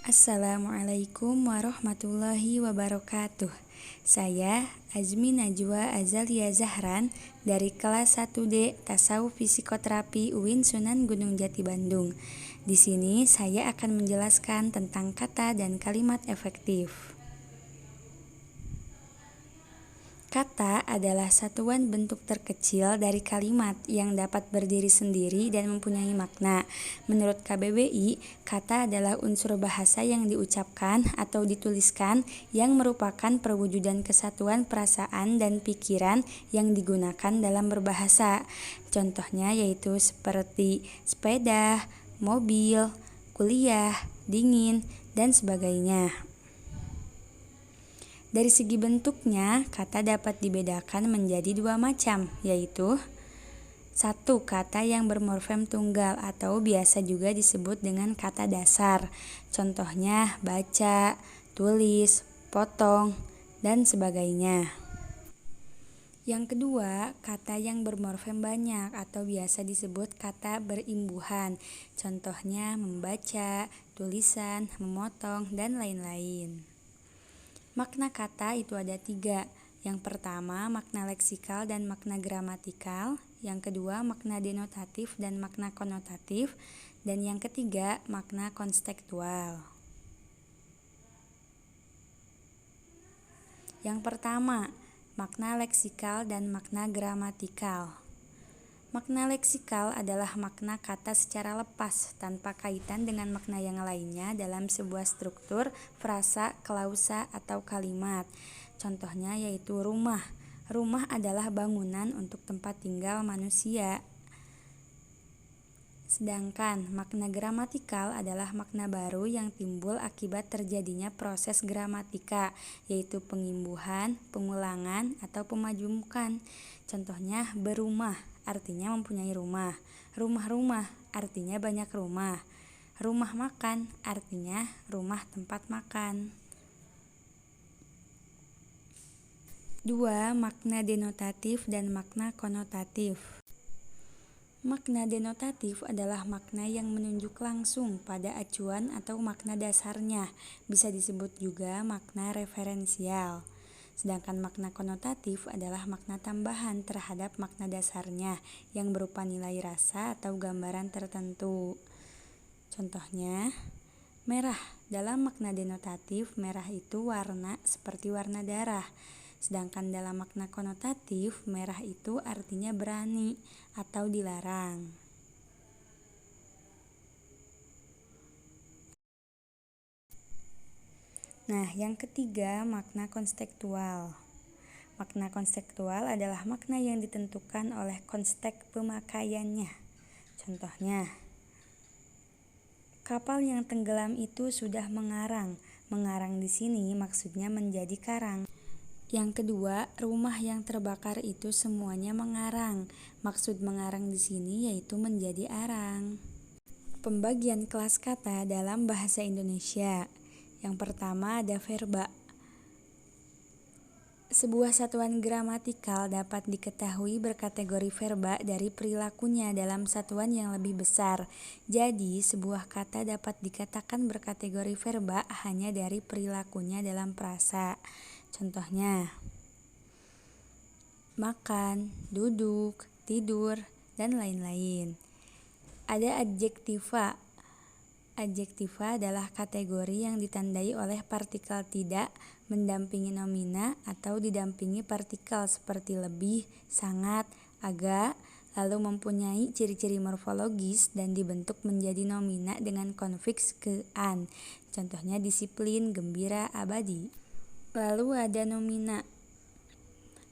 Assalamualaikum warahmatullahi wabarakatuh. Saya Azmi Najwa Azalia Zahran dari kelas 1D Tasawuf Psikoterapi UIN Sunan Gunung Jati Bandung. Di sini saya akan menjelaskan tentang kata dan kalimat efektif. Kata adalah satuan bentuk terkecil dari kalimat yang dapat berdiri sendiri dan mempunyai makna. Menurut KBBI, kata adalah unsur bahasa yang diucapkan atau dituliskan yang merupakan perwujudan kesatuan perasaan dan pikiran yang digunakan dalam berbahasa. Contohnya yaitu seperti sepeda, mobil, kuliah, dingin, dan sebagainya. Dari segi bentuknya, kata dapat dibedakan menjadi dua macam, yaitu satu, kata yang bermorfem tunggal atau biasa juga disebut dengan kata dasar. Contohnya baca, tulis, potong, dan sebagainya. Yang kedua, kata yang bermorfem banyak atau biasa disebut kata berimbuhan. Contohnya membaca, tulisan, memotong, dan lain-lain. Makna kata itu ada 3. Yang pertama, makna leksikal dan makna gramatikal. Yang kedua, makna denotatif dan makna konotatif. Dan yang ketiga, makna konstekstual. Yang pertama, makna leksikal dan makna gramatikal. Makna leksikal adalah makna kata secara lepas, tanpa kaitan dengan makna yang lainnya dalam sebuah struktur, frasa, klausa, atau kalimat. Contohnya yaitu rumah. Rumah adalah bangunan untuk tempat tinggal manusia. Sedangkan makna gramatikal adalah makna baru yang timbul akibat terjadinya proses gramatika, yaitu pengimbuhan, pengulangan, atau pemajumukan. Contohnya berumah, artinya mempunyai rumah. Rumah-rumah, artinya banyak rumah. Rumah makan, artinya rumah tempat makan. 2. Makna denotatif dan makna konotatif. Makna denotatif adalah makna yang menunjuk langsung pada acuan atau makna dasarnya, bisa disebut juga makna referensial. Sedangkan makna konotatif adalah makna tambahan terhadap makna dasarnya yang berupa nilai rasa atau gambaran tertentu. Contohnya, merah. Dalam makna denotatif, merah itu warna seperti warna darah. Sedangkan dalam makna konotatif, merah itu artinya berani atau dilarang. Nah, yang ketiga, makna konstekstual. Makna konstekstual adalah makna yang ditentukan oleh konteks pemakaiannya. Contohnya, kapal yang tenggelam itu sudah mengarang. Mengarang di sini maksudnya menjadi karang. Yang kedua, rumah yang terbakar itu semuanya mengarang. Maksud mengarang di sini yaitu menjadi arang. Pembagian kelas kata dalam bahasa Indonesia. Yang pertama ada verba. Sebuah satuan gramatikal dapat diketahui berkategori verba dari perilakunya dalam satuan yang lebih besar. Jadi, sebuah kata dapat dikatakan berkategori verba hanya dari perilakunya dalam frasa. Contohnya, makan, duduk, tidur, dan lain-lain. Ada adjektiva. Adjektiva adalah kategori yang ditandai oleh partikel tidak, mendampingi nomina, atau didampingi partikel seperti lebih, sangat, agak, lalu mempunyai ciri-ciri morfologis dan dibentuk menjadi nomina dengan konfiks ke an. Contohnya disiplin, gembira, abadi. Lalu ada nomina.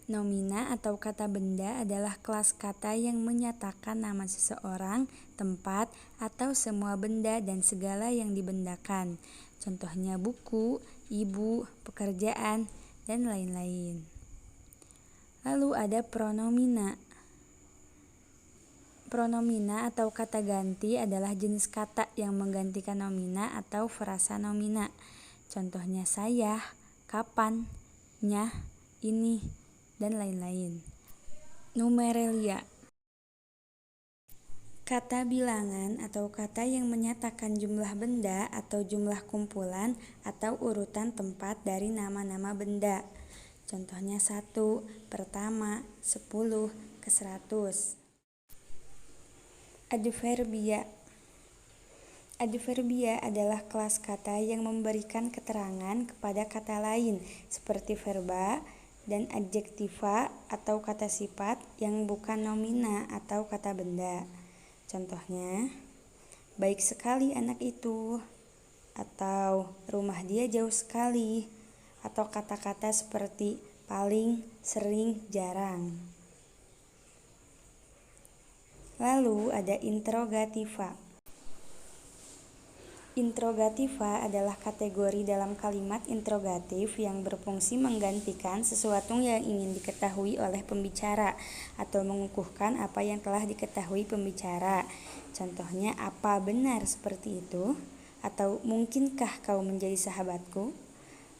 Nomina atau kata benda adalah kelas kata yang menyatakan nama seseorang, tempat, atau semua benda dan segala yang dibendakan. Contohnya buku, ibu, pekerjaan, dan lain-lain. Lalu ada pronomina. Pronomina atau kata ganti adalah jenis kata yang menggantikan nomina atau frasa nomina. Contohnya saya, kapan, nya, ini, dan lain-lain. Numerelia. Kata bilangan atau kata yang menyatakan jumlah benda atau jumlah kumpulan atau urutan tempat dari nama-nama benda. Contohnya 1, pertama, 10, ke 100. Adverbia. Adverbia adalah kelas kata yang memberikan keterangan kepada kata lain seperti verba dan adjektiva atau kata sifat yang bukan nomina atau kata benda. Contohnya, baik sekali anak itu, atau rumah dia jauh sekali, atau kata-kata seperti paling, sering, jarang. Lalu ada interrogativa. Interrogativa adalah kategori dalam kalimat interrogatif yang berfungsi menggantikan sesuatu yang ingin diketahui oleh pembicara atau mengukuhkan apa yang telah diketahui pembicara. Contohnya, apa benar seperti itu? Atau mungkinkah kau menjadi sahabatku?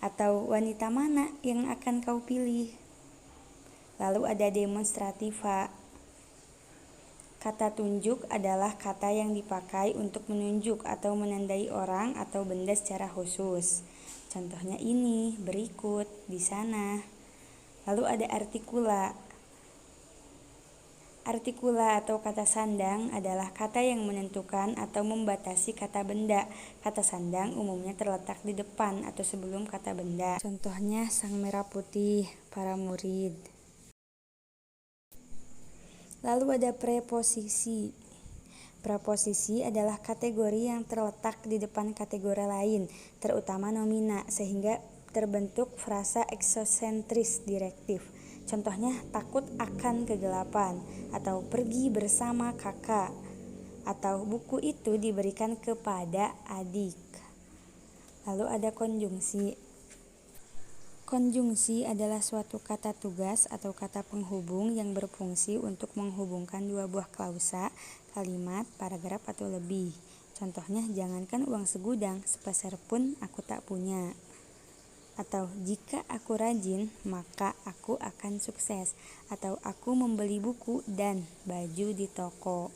Atau wanita mana yang akan kau pilih? Lalu ada demonstrativa. Kata tunjuk adalah kata yang dipakai untuk menunjuk atau menandai orang atau benda secara khusus. Contohnya ini, berikut, di sana. Lalu ada artikula. Artikula atau kata sandang adalah kata yang menentukan atau membatasi kata benda. Kata sandang umumnya terletak di depan atau sebelum kata benda. Contohnya sang merah putih, para murid. Lalu ada preposisi. Preposisi adalah kategori yang terletak di depan kategori lain, terutama nomina, sehingga terbentuk frasa eksosentris direktif. Contohnya, takut akan kegelapan, atau pergi bersama kakak, atau buku itu diberikan kepada adik. Lalu ada konjungsi. Konjungsi adalah suatu kata tugas atau kata penghubung yang berfungsi untuk menghubungkan dua buah klausa, kalimat, paragraf, atau lebih. Contohnya, jangankan uang segudang, sepeser pun aku tak punya. Atau, jika aku rajin, maka aku akan sukses. Atau, aku membeli buku dan baju di toko.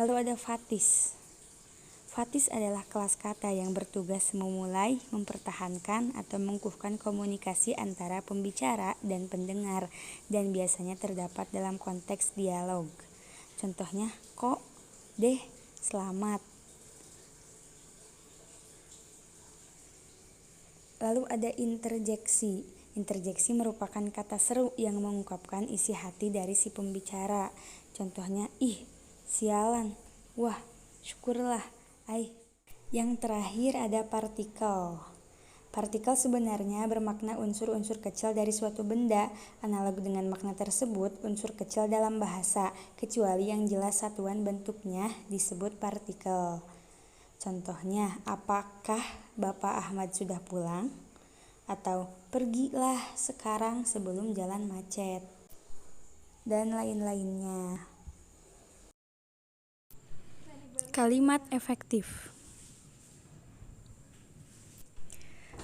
Lalu ada fatis. Fatis adalah kelas kata yang bertugas memulai, mempertahankan, atau mengukuhkan komunikasi antara pembicara dan pendengar, dan biasanya terdapat dalam konteks dialog. Contohnya, kok, deh, selamat. Lalu ada interjeksi. Interjeksi merupakan kata seru yang mengungkapkan isi hati dari si pembicara. Contohnya, ih, sialan, wah, syukurlah. Yang terakhir ada partikel. Partikel sebenarnya bermakna unsur-unsur kecil dari suatu benda. Analog dengan makna tersebut, unsur kecil dalam bahasa, kecuali yang jelas satuan bentuknya disebut partikel. Contohnya, apakah Bapak Ahmad sudah pulang? Atau pergilah sekarang sebelum jalan macet. Dan lain-lainnya. Kalimat efektif.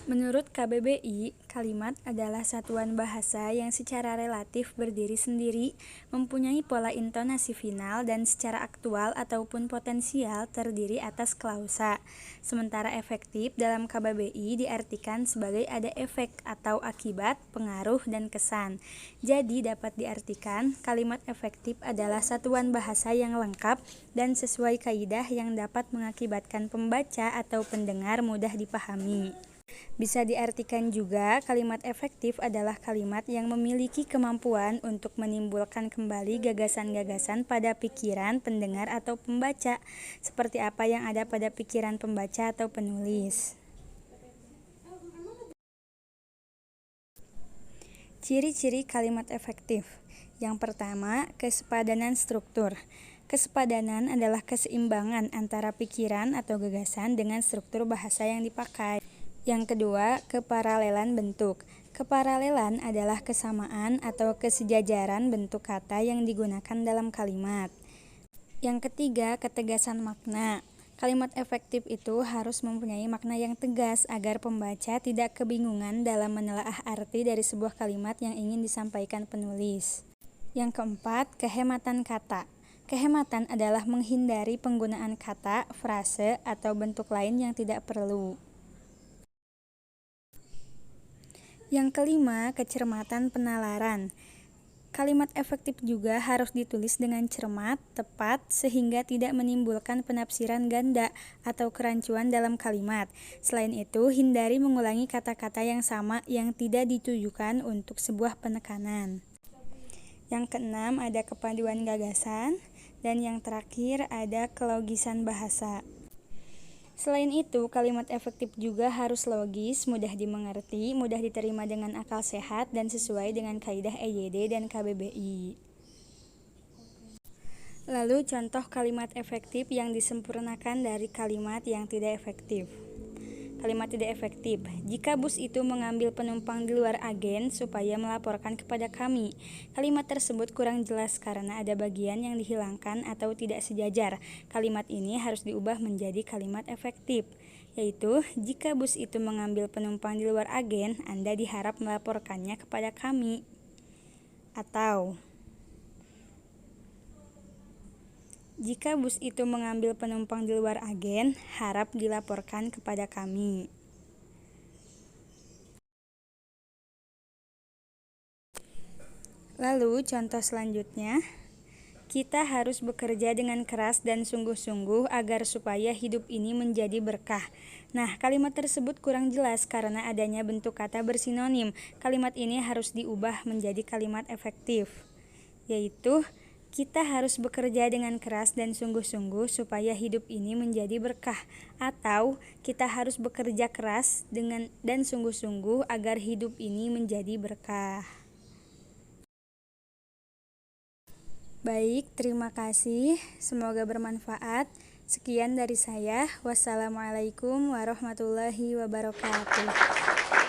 Menurut KBBI, kalimat adalah satuan bahasa yang secara relatif berdiri sendiri, mempunyai pola intonasi final dan secara aktual ataupun potensial terdiri atas klausa. Sementara efektif dalam KBBI diartikan sebagai ada efek atau akibat, pengaruh, dan kesan. Jadi dapat diartikan kalimat efektif adalah satuan bahasa yang lengkap dan sesuai kaidah yang dapat mengakibatkan pembaca atau pendengar mudah dipahami. Bisa diartikan juga kalimat efektif adalah kalimat yang memiliki kemampuan untuk menimbulkan kembali gagasan-gagasan pada pikiran pendengar atau pembaca, seperti apa yang ada pada pikiran pembaca atau penulis. Ciri-ciri kalimat efektif. Yang pertama, kesepadanan struktur. Kesepadanan adalah keseimbangan antara pikiran atau gagasan dengan struktur bahasa yang dipakai. Yang kedua, keparalelan bentuk. Keparalelan adalah kesamaan atau kesejajaran bentuk kata yang digunakan dalam kalimat. Yang ketiga, ketegasan makna. Kalimat efektif itu harus mempunyai makna yang tegas agar pembaca tidak kebingungan dalam menelaah arti dari sebuah kalimat yang ingin disampaikan penulis. Yang keempat, kehematan kata. Kehematan adalah menghindari penggunaan kata, frase, atau bentuk lain yang tidak perlu. Yang kelima, kecermatan penalaran. Kalimat efektif juga harus ditulis dengan cermat, tepat, sehingga tidak menimbulkan penafsiran ganda atau kerancuan dalam kalimat. Selain itu, hindari mengulangi kata-kata yang sama yang tidak ditujukan untuk sebuah penekanan. Yang keenam, ada kepaduan gagasan, dan yang terakhir ada kelogisan bahasa. Selain itu, kalimat efektif juga harus logis, mudah dimengerti, mudah diterima dengan akal sehat, dan sesuai dengan kaidah EYD dan KBBI. Lalu contoh kalimat efektif yang disempurnakan dari kalimat yang tidak efektif. Kalimat tidak efektif. Jika bus itu mengambil penumpang di luar agen supaya melaporkan kepada kami. Kalimat tersebut kurang jelas karena ada bagian yang dihilangkan atau tidak sejajar. Kalimat ini harus diubah menjadi kalimat efektif, yaitu jika bus itu mengambil penumpang di luar agen, Anda diharap melaporkannya kepada kami. Atau jika bus itu mengambil penumpang di luar agen, harap dilaporkan kepada kami. Lalu contoh selanjutnya, kita harus bekerja dengan keras dan sungguh-sungguh agar supaya hidup ini menjadi berkah. Nah, kalimat tersebut kurang jelas karena adanya bentuk kata bersinonim. Kalimat ini harus diubah menjadi kalimat efektif, yaitu kita harus bekerja dengan keras dan sungguh-sungguh supaya hidup ini menjadi berkah, atau kita harus bekerja keras dan sungguh-sungguh agar hidup ini menjadi berkah. Baik, terima kasih. Semoga bermanfaat. Sekian dari saya. Wassalamualaikum warahmatullahi wabarakatuh.